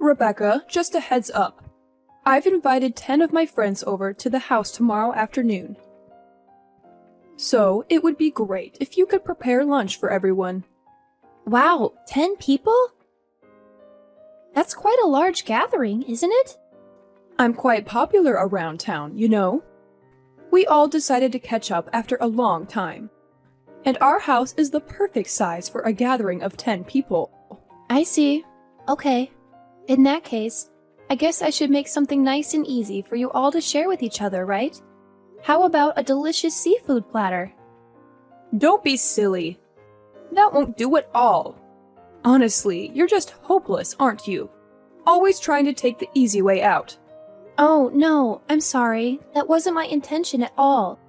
Rebecca, just a heads up. I've invited 10 of my friends over to the house tomorrow afternoon. So, it would be great if you could prepare lunch for everyone. Wow, 10 people? That's quite a large gathering, isn't it? I'm quite popular around town, you know. We all decided to catch up after a long time. And our house is the perfect size for a gathering of 10 people. I see. Okay. In that case, I guess I should make something nice and easy for you all to share with each other, right? How about a delicious seafood platter? Don't be silly. That won't do at all. Honestly, you're just hopeless, aren't you? Always trying to take the easy way out. Oh, no, I'm sorry. That wasn't my intention at all.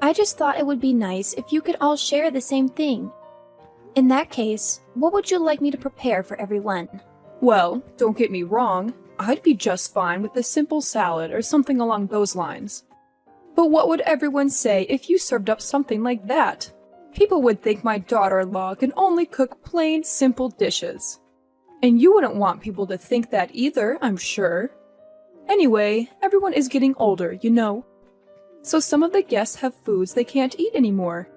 I just thought it would be nice if you could all share the same thing. In that case, what would you like me to prepare for everyone? Well, don't get me wrong. I'd be just fine with a simple salad or something along those lines. But what would everyone say if you served up something like that? People would think my daughter-in-law can only cook plain, simple dishes. And you wouldn't want people to think that either, I'm sure. Anyway, everyone is getting older, you know. So some of the guests have foods they can't eat anymore.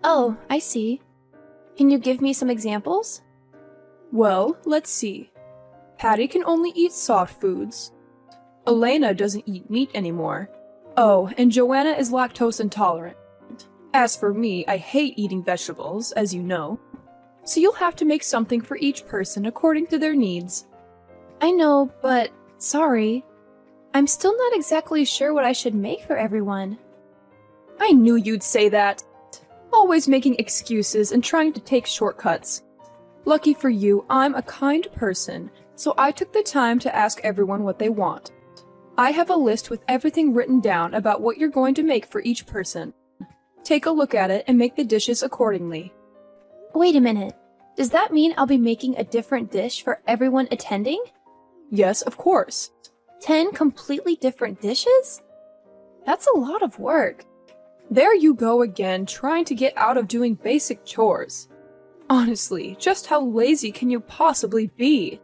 Oh, I see. Can you give me some examples? Well, let's see. Patty can only eat soft foods. Elena doesn't eat meat anymore. Oh, and Joanna is lactose intolerant. As for me, I hate eating vegetables, as you know. So you'll have to make something for each person according to their needs. I know, but sorry. I'm still not exactly sure what I should make for everyone. I knew you'd say that. Always making excuses and trying to take shortcuts. Lucky for you, I'm a kind person, so I took the time to ask everyone what they want. I have a list with everything written down about what you're going to make for each person. Take a look at it and make the dishes accordingly. Wait a minute. Does that mean I'll be making a different dish for everyone attending? Yes, of course. 10 completely different dishes? That's a lot of work. There you go again, trying to get out of doing basic chores. Honestly, just how lazy can you possibly be?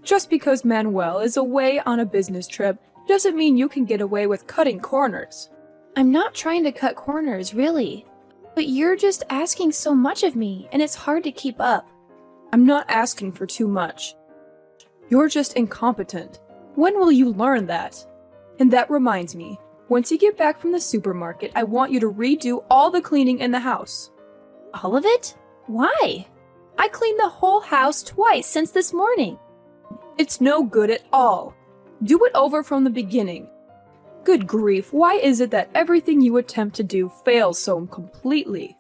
Just because Manuel is away on a business trip doesn't mean you can get away with cutting corners. I'm not trying to cut corners, really. But you're just asking so much of me, and it's hard to keep up. I'm not asking for too much. You're just incompetent. When will you learn that? And that reminds me, once you get back from the supermarket, I want you to redo all the cleaning in the house. All of it? Why? I cleaned the whole house twice since this morning. It's no good at all. Do it over from the beginning. Good grief, why is it that everything you attempt to do fails so completely?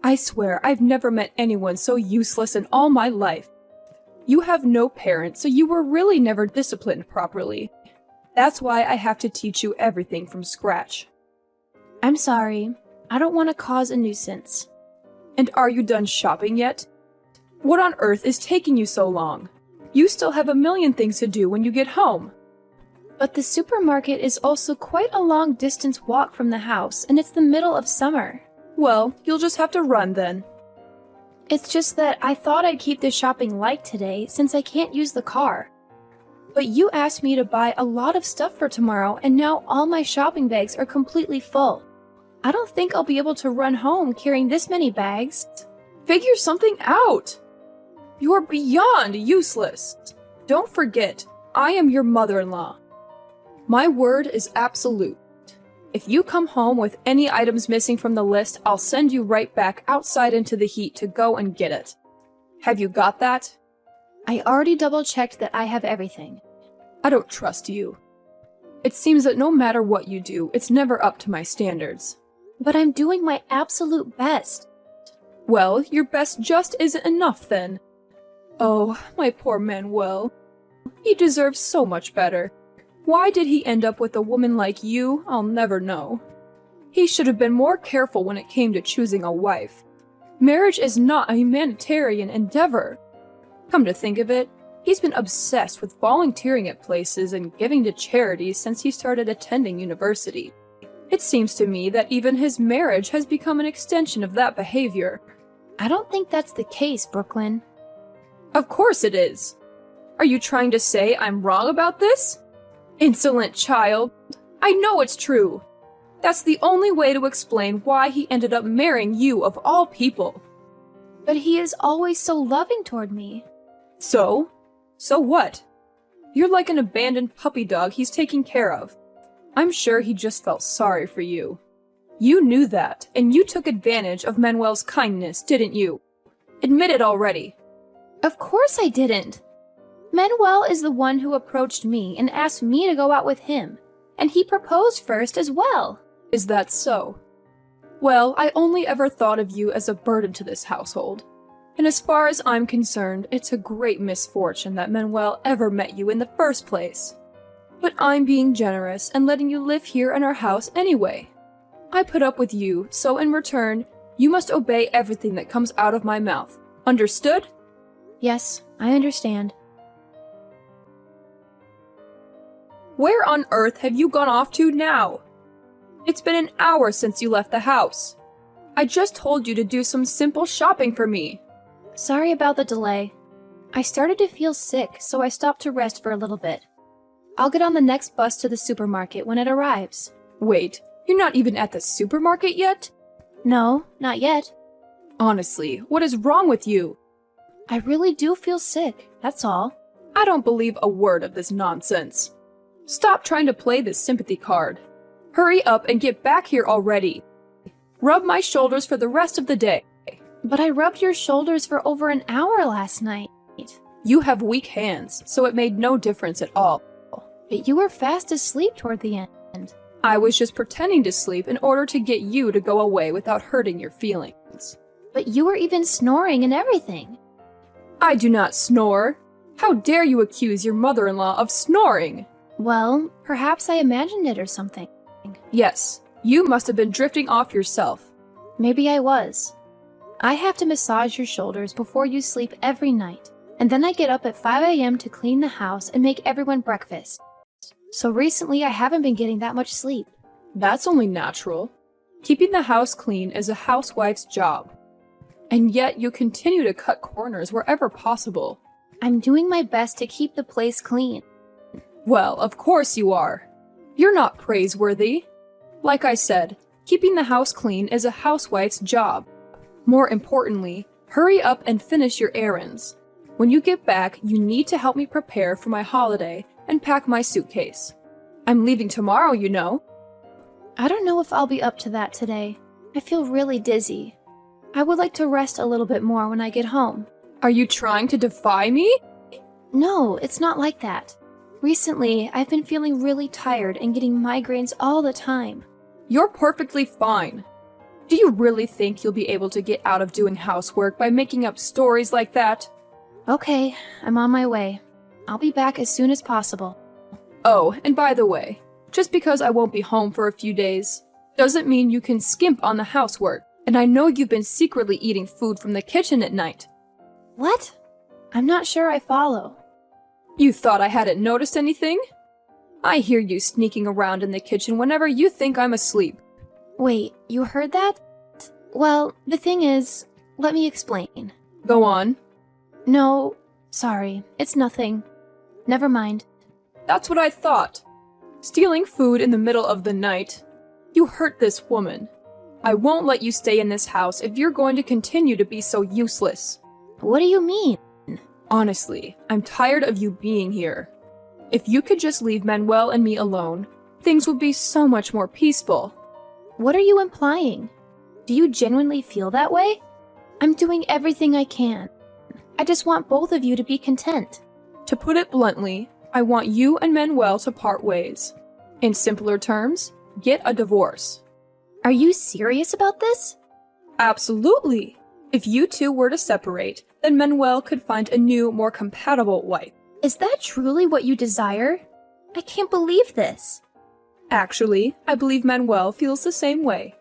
I swear I've never met anyone so useless in all my life. You have no parents, so you were really never disciplined properly. That's why I have to teach you everything from scratch. I'm sorry. I don't want to cause a nuisance. And are you done shopping yet? What on earth is taking you so long? You still have a million things to do when you get home. But the supermarket is also quite a long distance walk from the house, and it's the middle of summer. Well, you'll just have to run then. It's just that I thought I'd keep the shopping light today since I can't use the car. But you asked me to buy a lot of stuff for tomorrow, and now all my shopping bags are completely full. I don't think I'll be able to run home carrying this many bags. Figure something out! You're beyond useless. Don't forget, I am your mother-in-law. My word is absolute. If you come home with any items missing from the list, I'll send you right back outside into the heat to go and get it. Have you got that? I already double-checked that I have everything. I don't trust you. It seems that no matter what you do, it's never up to my standards. But I'm doing my absolute best. Well, your best just isn't enough then. Oh, my poor Manuel. He deserves so much better. Why did he end up with a woman like you? I'll never know. He should have been more careful when it came to choosing a wife. Marriage is not a humanitarian endeavor. Come to think of it, he's been obsessed with volunteering at places and giving to charities since he started attending university. It seems to me that even his marriage has become an extension of that behavior. I don't think that's the case, Brooklyn. Of course it is. Are you trying to say I'm wrong about this? Insolent child. I know it's true. That's the only way to explain why he ended up marrying you of all people. But he is always so loving toward me. So? So what? You're like an abandoned puppy dog he's taking care of. I'm sure he just felt sorry for you. You knew that, and you took advantage of Manuel's kindness, didn't you? Admit it already. Of course I didn't. Manuel is the one who approached me and asked me to go out with him, and he proposed first as well. Is that so? Well, I only ever thought of you as a burden to this household. And as far as I'm concerned, it's a great misfortune that Manuel ever met you in the first place. But I'm being generous and letting you live here in our house anyway. I put up with you, so in return, you must obey everything that comes out of my mouth. Understood? Yes, I understand. Where on earth have you gone off to now? It's been an hour since you left the house. I just told you to do some simple shopping for me. Sorry about the delay. I started to feel sick, so I stopped to rest for a little bit. I'll get on the next bus to the supermarket when it arrives. Wait, you're not even at the supermarket yet? No, not yet. Honestly, what is wrong with you? I really do feel sick, that's all. I don't believe a word of this nonsense. Stop trying to play this sympathy card. Hurry up and get back here already. Rub my shoulders for the rest of the day. But I rubbed your shoulders for over an hour last night. You have weak hands, so it made no difference at all. But you were fast asleep toward the end. I was just pretending to sleep in order to get you to go away without hurting your feelings. But you were even snoring and everything. I do not snore. How dare you accuse your mother-in-law of snoring? Well, perhaps I imagined it or something. Yes, you must have been drifting off yourself. Maybe I was. I have to massage your shoulders before you sleep every night, and then I get up at 5 a.m. to clean the house and make everyone breakfast. So recently I haven't been getting that much sleep. That's only natural. Keeping the house clean is a housewife's job. And yet you continue to cut corners wherever possible. I'm doing my best to keep the place clean. Well, of course you are. You're not praiseworthy. Like I said, keeping the house clean is a housewife's job. More importantly, hurry up and finish your errands. When you get back, you need to help me prepare for my holiday and pack my suitcase. I'm leaving tomorrow, you know. I don't know if I'll be up to that today. I feel really dizzy. I would like to rest a little bit more when I get home. Are you trying to defy me? No, it's not like that. Recently, I've been feeling really tired and getting migraines all the time. You're perfectly fine. Do you really think you'll be able to get out of doing housework by making up stories like that? Okay, I'm on my way. I'll be back as soon as possible. Oh, and by the way, just because I won't be home for a few days doesn't mean you can skimp on the housework, and I know you've been secretly eating food from the kitchen at night. What? I'm not sure I follow. You thought I hadn't noticed anything? I hear you sneaking around in the kitchen whenever you think I'm asleep. Wait, you heard that? Well, the thing is, let me explain. Go on. No, sorry, it's nothing. Never mind. That's what I thought. Stealing food in the middle of the night. You hurt this woman. I won't let you stay in this house if you're going to continue to be so useless. What do you mean? Honestly, I'm tired of you being here. If you could just leave Manuel and me alone, things would be so much more peaceful. What are you implying? Do you genuinely feel that way? I'm doing everything I can. I just want both of you to be content. To put it bluntly, I want you and Manuel to part ways. In simpler terms, get a divorce. Are you serious about this? Absolutely. If you two were to separate, then Manuel could find a new, more compatible wife. Is that truly what you desire? I can't believe this. Actually, I believe Manuel feels the same way.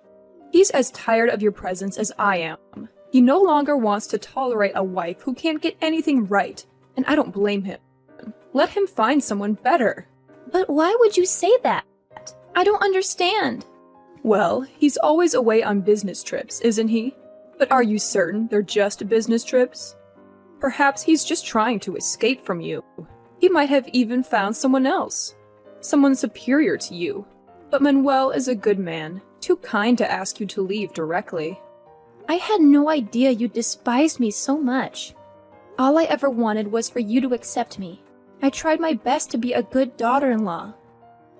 He's as tired of your presence as I am. He no longer wants to tolerate a wife who can't get anything right, and I don't blame him. Let him find someone better. But why would you say that? I don't understand. Well, he's always away on business trips, isn't he? But are you certain they're just business trips? Perhaps he's just trying to escape from you. He might have even found someone else. Someone superior to you. But Manuel is a good man, too kind to ask you to leave directly. I had no idea you despised me so much. All I ever wanted was for you to accept me. I tried my best to be a good daughter-in-law.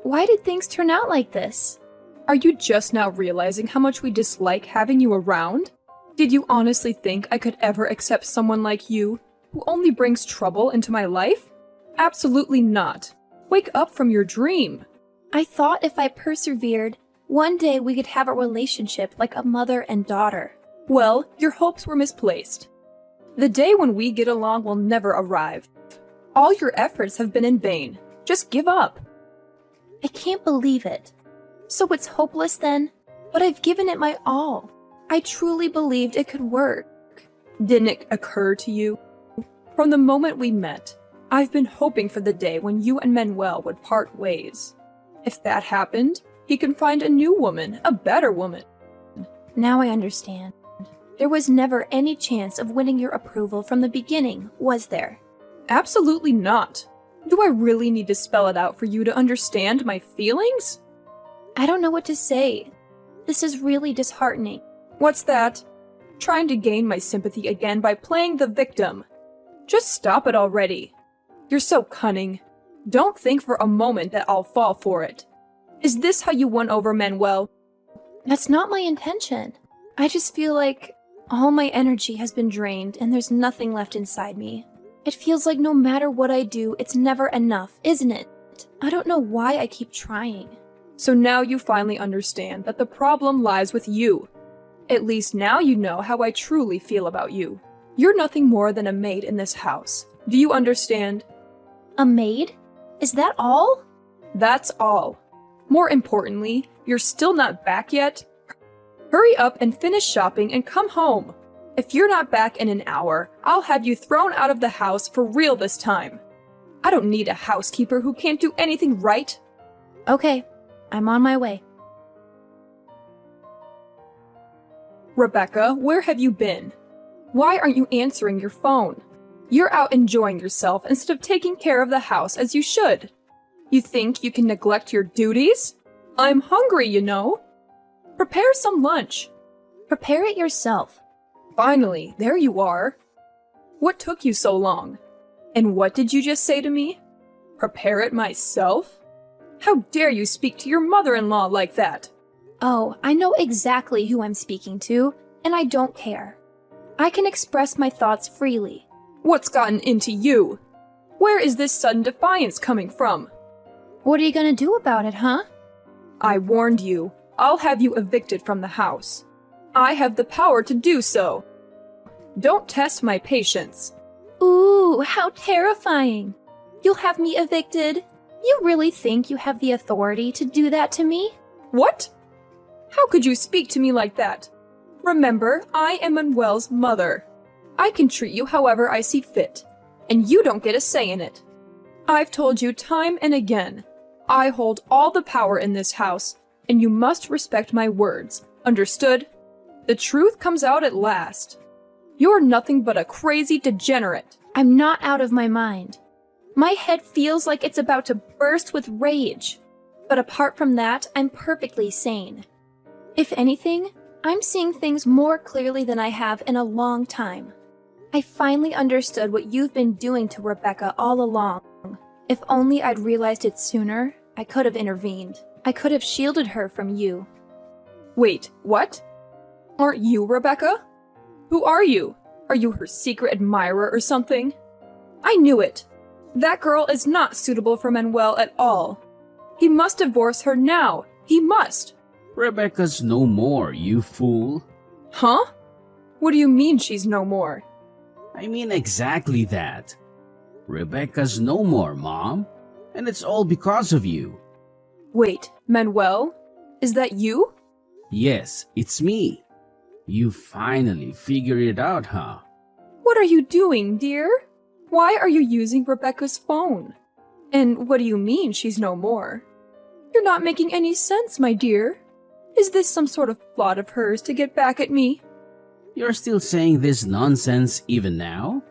Why did things turn out like this? Are you just now realizing how much we dislike having you around? Did you honestly think I could ever accept someone like you, who only brings trouble into my life? Absolutely not. Wake up from your dream. I thought if I persevered, one day we could have a relationship like a mother and daughter. Well, your hopes were misplaced. The day when we get along will never arrive. All your efforts have been in vain. Just give up. I can't believe it. So it's hopeless then? But I've given it my all. I truly believed it could work. Didn't it occur to you? From the moment we met, I've been hoping for the day when you and Manuel would part ways. If that happened, he can find a new woman, a better woman. Now I understand. There was never any chance of winning your approval from the beginning, was there? Absolutely not. Do I really need to spell it out for you to understand my feelings? I don't know what to say. This is really disheartening. What's that? Trying to gain my sympathy again by playing the victim. Just stop it already. You're so cunning. Don't think for a moment that I'll fall for it. Is this how you won over Manuel? That's not my intention. I just feel like all my energy has been drained and there's nothing left inside me. It feels like no matter what I do, it's never enough, isn't it? I don't know why I keep trying. So now you finally understand that the problem lies with you. At least now you know how I truly feel about you. You're nothing more than a maid in this house. Do you understand? A maid? Is that all? That's all. More importantly, you're still not back yet. Hurry up and finish shopping and come home. If you're not back in an hour, I'll have you thrown out of the house for real this time. I don't need a housekeeper who can't do anything right. Okay, I'm on my way. Rebecca, where have you been? Why aren't you answering your phone? You're out enjoying yourself instead of taking care of the house as you should. You think you can neglect your duties? I'm hungry, you know. Prepare some lunch. Prepare it yourself. Finally, there you are. What took you so long? And what did you just say to me? Prepare it myself? How dare you speak to your mother-in-law like that? Oh, I know exactly who I'm speaking to, and I don't care. I can express my thoughts freely. What's gotten into you? Where is this sudden defiance coming from? What are you gonna do about it, huh? I warned you. I'll have you evicted from the house. I have the power to do so. Don't test my patience. Ooh, how terrifying. You'll have me evicted? You really think you have the authority to do that to me? What? How could you speak to me like that? Remember, I am Manuel's mother. I can treat you however I see fit, and you don't get a say in it. I've told you time and again, I hold all the power in this house, and you must respect my words. Understood? The truth comes out at last. You're nothing but a crazy degenerate. I'm not out of my mind. My head feels like it's about to burst with rage. But apart from that, I'm perfectly sane. If anything, I'm seeing things more clearly than I have in a long time. I finally understood what you've been doing to Rebecca all along. If only I'd realized it sooner, I could have intervened. I could have shielded her from you. Wait, what? Aren't you Rebecca? Who are you? Are you her secret admirer or something? I knew it. That girl is not suitable for Manuel at all. He must divorce her now. He must. Rebecca's no more, you fool. Huh? What do you mean she's no more? I mean exactly that. Rebecca's no more, Mom. And it's all because of you. Wait, Manuel? Is that you? Yes, it's me. You finally figured it out, huh? What are you doing, dear? Why are you using Rebecca's phone? And what do you mean she's no more? You're not making any sense, my dear. Is this some sort of plot of hers to get back at me? You're still saying this nonsense even now?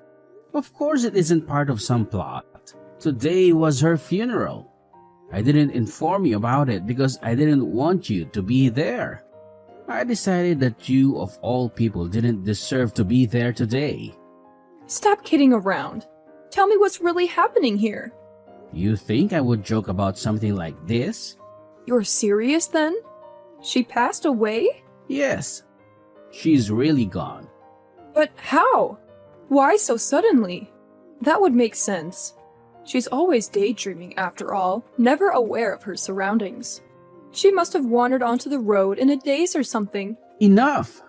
Of course it isn't part of some plot. Today was her funeral. I didn't inform you about it because I didn't want you to be there. I decided that you, of all people, didn't deserve to be there today. Stop kidding around. Tell me what's really happening here. You think I would joke about something like this? You're serious then? She passed away? Yes. She's really gone. But how? Why so suddenly? That would make sense. She's always daydreaming after all, never aware of her surroundings. She must have wandered onto the road in a daze or something. Enough!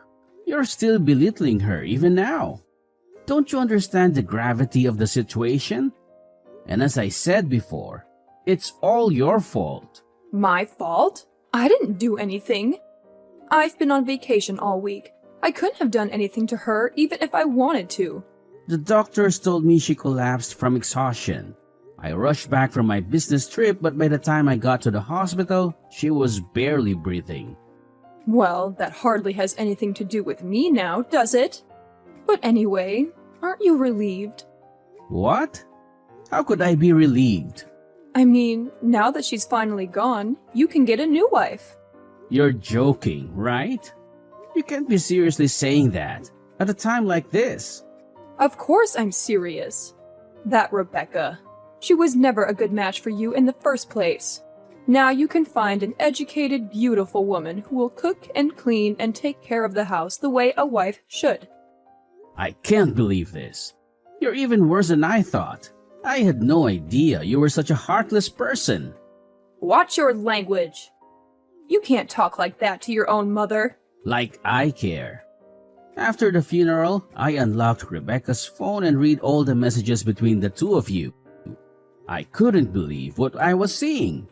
You're still belittling her even now. Don't you understand the gravity of the situation? And as I said before, it's all your fault. My fault? I didn't do anything. I've been on vacation all week. I couldn't have done anything to her even if I wanted to. The doctors told me she collapsed from exhaustion. I rushed back from my business trip, but by the time I got to the hospital, she was barely breathing. Well, that hardly has anything to do with me now, does it? But anyway, aren't you relieved? What? How could I be relieved? I mean, now that she's finally gone, you can get a new wife. You're joking, right? You can't be seriously saying that at a time like this. Of course I'm serious. That Rebecca. She was never a good match for you in the first place. Now you can find an educated, beautiful woman who will cook and clean and take care of the house the way a wife should. I can't believe this. You're even worse than I thought. I had no idea you were such a heartless person. Watch your language. You can't talk like that to your own mother. Like I care. After the funeral, I unlocked Rebecca's phone and read all the messages between the two of you. I couldn't believe what I was seeing.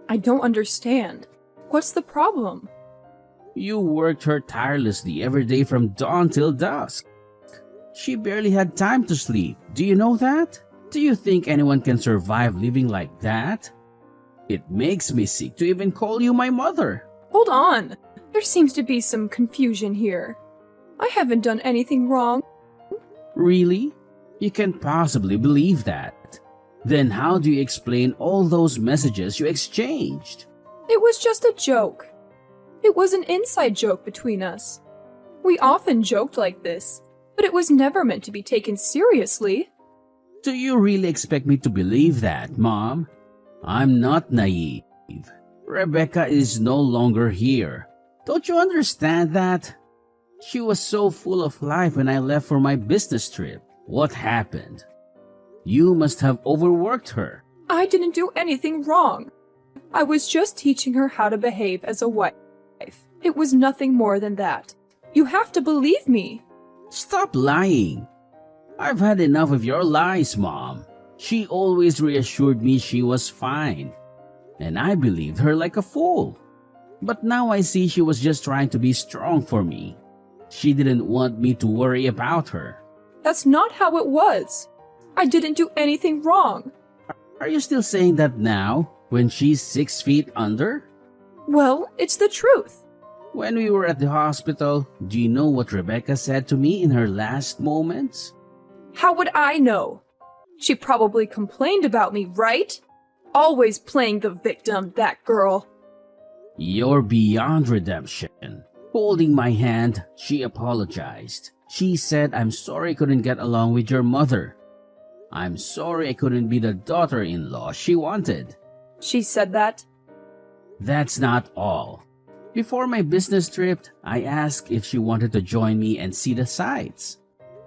I don't understand. What's the problem? You worked her tirelessly every day from dawn till dusk. She barely had time to sleep. Do you know that? Do you think anyone can survive living like that? It makes me sick to even call you my mother. Hold on. There seems to be some confusion here. I haven't done anything wrong. Really? You can't possibly believe that. Then how do you explain all those messages you exchanged? It was just a joke. It was an inside joke between us. We often joked like this, but it was never meant to be taken seriously. Do you really expect me to believe that, Mom? I'm not naive. Rebecca is no longer here. Don't you understand that? She was so full of life when I left for my business trip. What happened? You must have overworked her. I didn't do anything wrong. I was just teaching her how to behave as a wife. It was nothing more than that. You have to believe me. Stop lying. I've had enough of your lies, Mom. She always reassured me she was fine, and I believed her like a fool. But now I see she was just trying to be strong for me. She didn't want me to worry about her. That's not how it was. I didn't do anything wrong. Are you still saying that now, when she's 6 feet under? Well, it's the truth. When we were at the hospital, do you know what Rebecca said to me in her last moments? How would I know? She probably complained about me, right? Always playing the victim, that girl. You're beyond redemption. Holding my hand, she apologized. She said, I'm sorry I couldn't get along with your mother. I'm sorry I couldn't be the daughter-in-law she wanted. She said that? That's not all. Before my business trip, I asked if she wanted to join me and see the sights.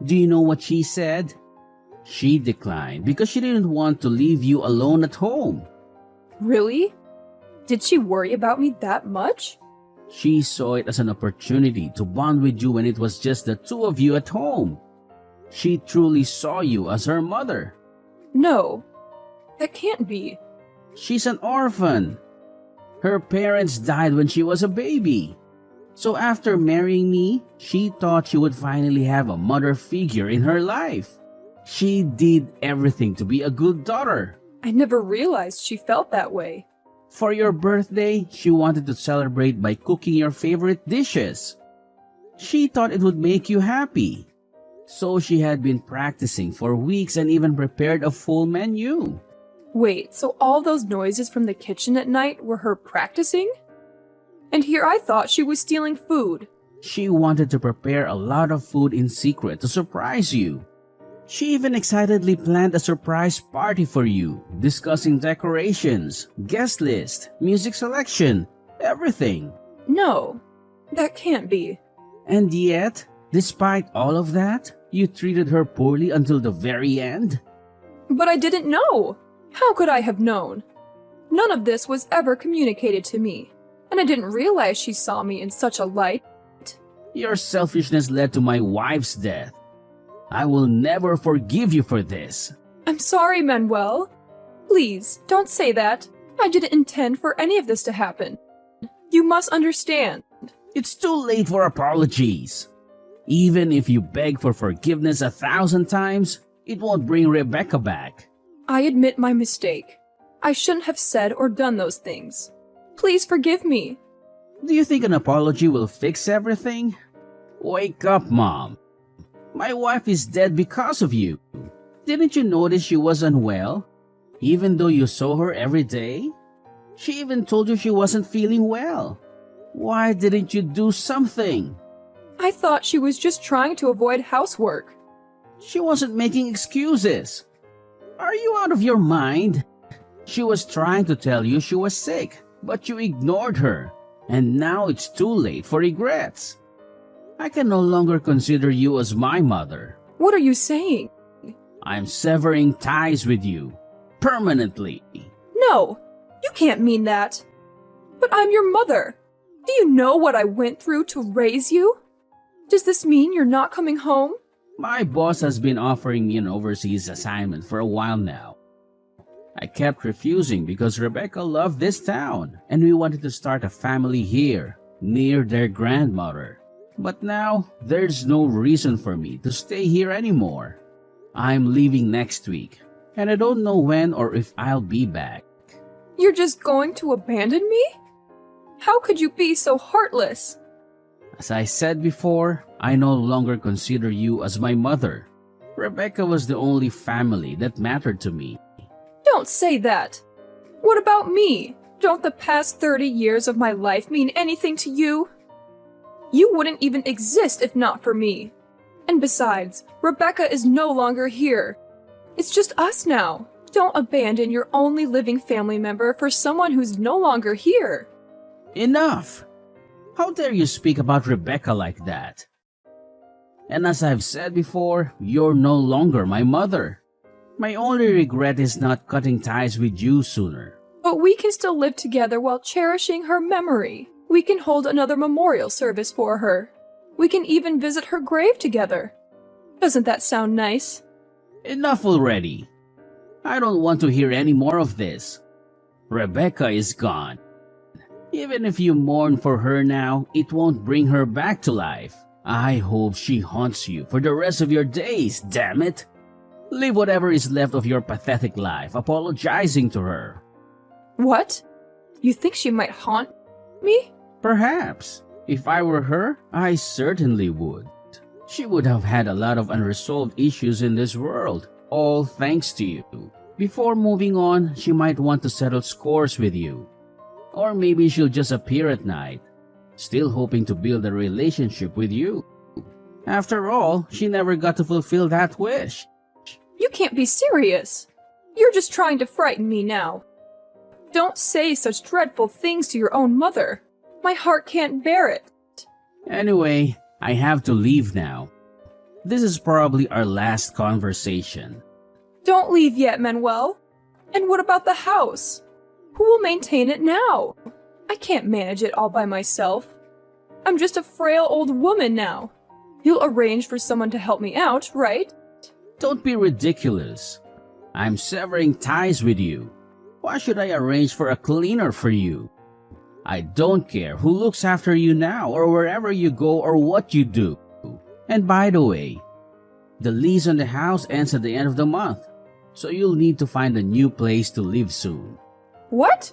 Do you know what she said? She declined because she didn't want to leave you alone at home. Really? Did she worry about me that much? She saw it as an opportunity to bond with you when it was just the two of you at home. She truly saw you as her mother. No, that can't be. She's an orphan. Her parents died when she was a baby. So after marrying me, she thought she would finally have a mother figure in her life. She did everything to be a good daughter. I never realized she felt that way. For your birthday, she wanted to celebrate by cooking your favorite dishes. She thought it would make you happy. So she had been practicing for weeks and even prepared a full menu. Wait, so all those noises from the kitchen at night were her practicing? And here I thought she was stealing food. She wanted to prepare a lot of food in secret to surprise you. She even excitedly planned a surprise party for you, discussing decorations, guest list, music selection, everything. No, that can't be. And yet, despite all of that, you treated her poorly until the very end? But I didn't know. How could I have known? None of this was ever communicated to me, and I didn't realize she saw me in such a light. Your selfishness led to my wife's death. I will never forgive you for this. I'm sorry, Manuel. Please, don't say that. I didn't intend for any of this to happen. You must understand. It's too late for apologies. Even if you beg for forgiveness 1,000 times, it won't bring Rebecca back. I admit my mistake. I shouldn't have said or done those things. Please forgive me. Do you think an apology will fix everything? Wake up, Mom. My wife is dead because of you. Didn't you notice she was unwell? Even though you saw her every day? She even told you she wasn't feeling well. Why didn't you do something? I thought she was just trying to avoid housework. She wasn't making excuses. Are you out of your mind? She was trying to tell you she was sick, but you ignored her. And now it's too late for regrets. I can no longer consider you as my mother. What are you saying? I'm severing ties with you. Permanently. No, you can't mean that. But I'm your mother. Do you know what I went through to raise you? Does this mean you're not coming home? My boss has been offering me an overseas assignment for a while now. I kept refusing because Rebecca loved this town and we wanted to start a family here, near their grandmother. But now, there's no reason for me to stay here anymore. I'm leaving next week, and I don't know when or if I'll be back. You're just going to abandon me? How could you be so heartless? As I said before, I no longer consider you as my mother. Rebecca was the only family that mattered to me. Don't say that. What about me? Don't the past 30 years of my life mean anything to you? You wouldn't even exist if not for me. And besides, Rebecca is no longer here. It's just us now. Don't abandon your only living family member for someone who's no longer here. Enough! How dare you speak about Rebecca like that? And as I've said before, you're no longer my mother. My only regret is not cutting ties with you sooner. But we can still live together while cherishing her memory. We can hold another memorial service for her. We can even visit her grave together. Doesn't that sound nice? Enough already. I don't want to hear any more of this. Rebecca is gone. Even if you mourn for her now, it won't bring her back to life. I hope she haunts you for the rest of your days, damn it. Live whatever is left of your pathetic life apologizing to her. What? You think she might haunt me? Perhaps. If I were her, I certainly would. She would have had a lot of unresolved issues in this world, all thanks to you. Before moving on, she might want to settle scores with you. Or maybe she'll just appear at night, still hoping to build a relationship with you. After all, she never got to fulfill that wish. You can't be serious. You're just trying to frighten me now. Don't say such dreadful things to your own mother. My heart can't bear it. Anyway, I have to leave now. This is probably our last conversation. Don't leave yet, Manuel. And what about the house? Who will maintain it now? I can't manage it all by myself. I'm just a frail old woman now. You'll arrange for someone to help me out, right? Don't be ridiculous. I'm severing ties with you. Why should I arrange for a cleaner for you? I don't care who looks after you now or wherever you go or what you do. And by the way, the lease on the house ends at the end of the month, so you'll need to find a new place to live soon. What?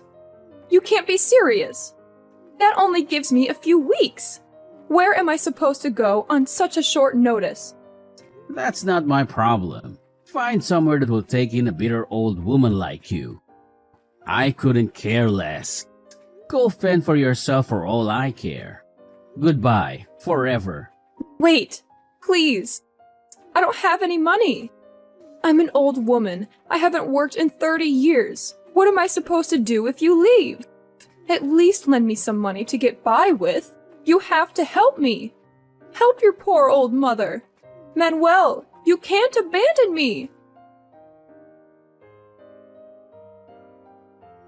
You can't be serious. That only gives me a few weeks. Where am I supposed to go on such a short notice? That's not my problem. Find somewhere that will take in a bitter old woman like you. I couldn't care less. Go fend for yourself for all I care. Goodbye, forever. Wait, please. I don't have any money. I'm an old woman. I haven't worked in 30 years. What am I supposed to do if you leave? At least lend me some money to get by with. You have to help me. Help your poor old mother. Manuel, you can't abandon me.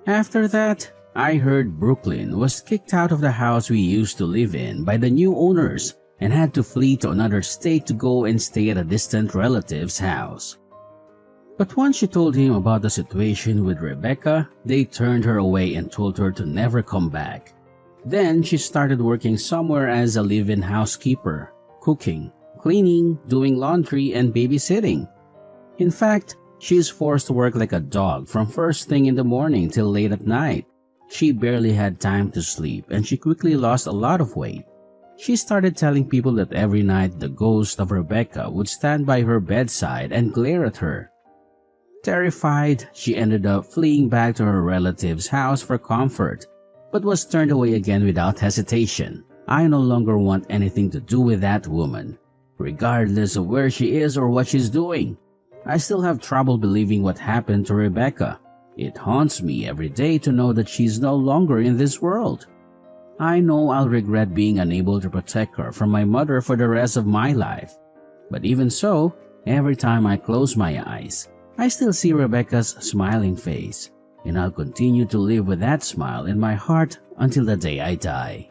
After that, I heard Brooklyn was kicked out of the house we used to live in by the new owners and had to flee to another state to go and stay at a distant relative's house. But once she told him about the situation with Rebecca, they turned her away and told her to never come back. Then she started working somewhere as a live-in housekeeper, cooking, cleaning, doing laundry, and babysitting. In fact, she is forced to work like a dog from first thing in the morning till late at night. She barely had time to sleep and she quickly lost a lot of weight. She started telling people that every night the ghost of Rebecca would stand by her bedside and glare at her. Terrified, she ended up fleeing back to her relative's house for comfort, but was turned away again without hesitation. I no longer want anything to do with that woman, regardless of where she is or what she's doing. I still have trouble believing what happened to Rebecca. It haunts me every day to know that she's no longer in this world. I know I'll regret being unable to protect her from my mother for the rest of my life. But even so, every time I close my eyes, I still see Rebecca's smiling face, and I'll continue to live with that smile in my heart until the day I die.